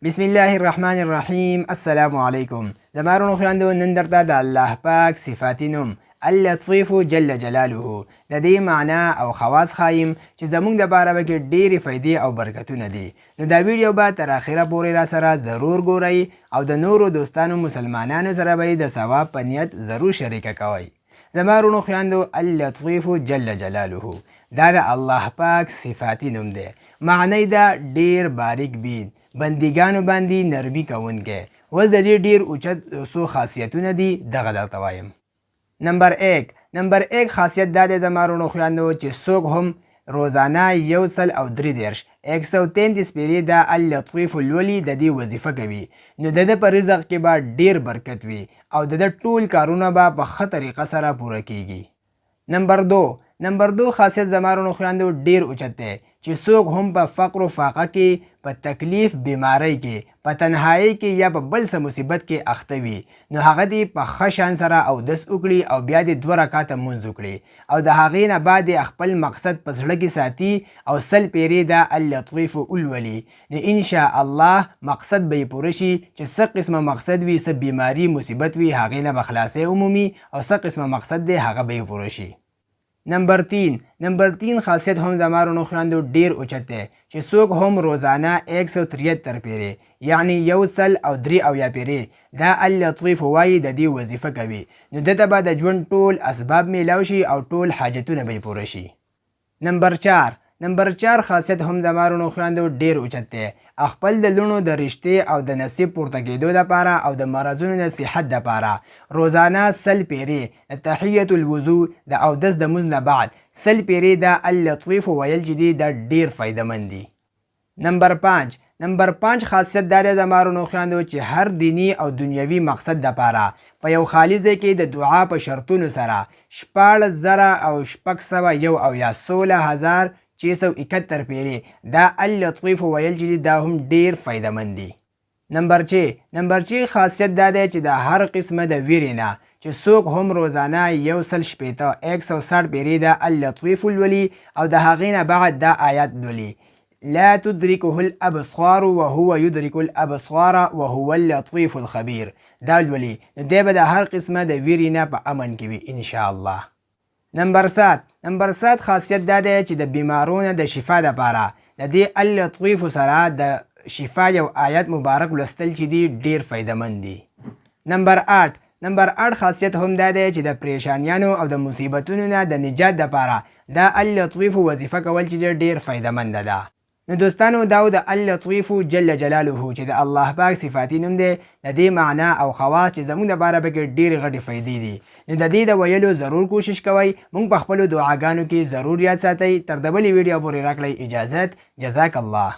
بسم الله الرحمن الرحیم. السلام علیکم. زمارونو خویندو نن درته د الله پاک صفاتی نوم اللطیف جل جلاله د دې معنا او خواص خایم چې زمونږ د باره به کې ډېرې فایدې او برکتونه دي. نو دا ویډیو به تر اخره پورې را سره ضرور ګورئ او د نورو دوستانو مسلمانانو سره به د ثواب په نیت ضرور شریکه کوئ. زمارونو خویندو اللطیف جل جلاله دا د الله پاک صفاتی نوم دی. معنی دا ډېر باریک بین بندګانو باندې نرمي کوونکی. اوس د دې ډېر اوچت څو خاصیتونه دي دغه درته وایم. نمبر ایک خاصیت دا دی زمارونو خویندو چې څوک هم روزانه 133 پیرې دا اللطیف لولي د دې وظیفه کوي نو د ده په رزق کې به ډېر برکت وي او د ده ټول کارونه به په ښه طریقه سره پوره کیږي. نمبر دو خاصیت زمارونو خویندو ډېر اوچت دی چې څوک هم په فقر و فاقه کې، په تکلیف بیماری کې، په تنهایی کې یا په بل څه مصیبت کې اخته وي نو هغه دې په ښه شان سره اودس وکړي او بیا دې 2 رکعاته لمونځ وکړي او د هغې نه بعد خپل مقصد په زړه کې ساتي او 100 پیرې دا اللطیف ولولي نو انشاء الله مقصد به یې پوره شي چې څه قسمه مقصد وي، څه بیماري مصیبت وي هغې نه به خلاصی ومومي او څه قسمه مقصد دی هغه به یې پوره شي. نمبر 3 خاصیت هم زمارونو خویندو ډېر اوچت دی چې څوک هم روزانه 173 پیرې یعنی 103 پیرې دا اللطیف وایي د دې وظیفه کوي نو دته به د ژوند ټول اسباب میلاو شي او ټول حاجتونه به یې پوره شي. نمبر 4 خاصیت هم زمارونو خویندو ډېر اوچت دی. خپل د لوڼو د رشتې او د نصیب پورته کېدو دپاره او د مرضونو د صحت دپاره روزانه 100 پیرې د تحیة الوضو د اودس د لمونځ نه بعد 100 پیرې د اللطیف ویل چې دی دا ډېر فایدهمند دي. نمبر 5 خاصیت دا دی زمارونو خویندو چې هر دینی او دنیوي مقصد دپاره په یو خالي ځای کې د دعا په شرطونو سره 14,671 پیرې دا اللطیف ویل چې دا هم ډېر فایدهمند دي. نمبر 6 خاصیت دا دی چې د هر قسمه د ویرې نه چې څوک هم روزانه 160 پیرې دا اللطیف لولي او د هغې نه بعد دا آیات لولي لا تدركه الابصار وهو يدرك الابصار وهو اللطيف الخبير دا لولي دی به د هر قسمه د ویرې نه په امن کې وي انشاء الله. نمبر 7 خاصیت دا دی چې د بیمارونو د شفا دپاره د دې اللطیف سره د شفا یو آیت مبارک لوستل چې دی ډېر فایدهمند دي. نمبر 8 خاصیت هم دا دی چې د پریشانیانو او د مصیبتونو نه د نجات دپاره دا اللطیف وظیفه کول چې ډېر فایدهمنده ده. نو دوستانو دا د اللطیف جل جلاله چې د الله پاک صفاتی نوم دی د دې معنا او خواص چې زموږ دپاره پکې ډېرې غټې فایدې دي نو د دې د ویلو ضرور کوشش کوئ. موږ په خپلو دعاګانو کې ضرور یاد ساتئ. تر د بلې ویډیو پورې راکړئ اجازت. جزاک الله.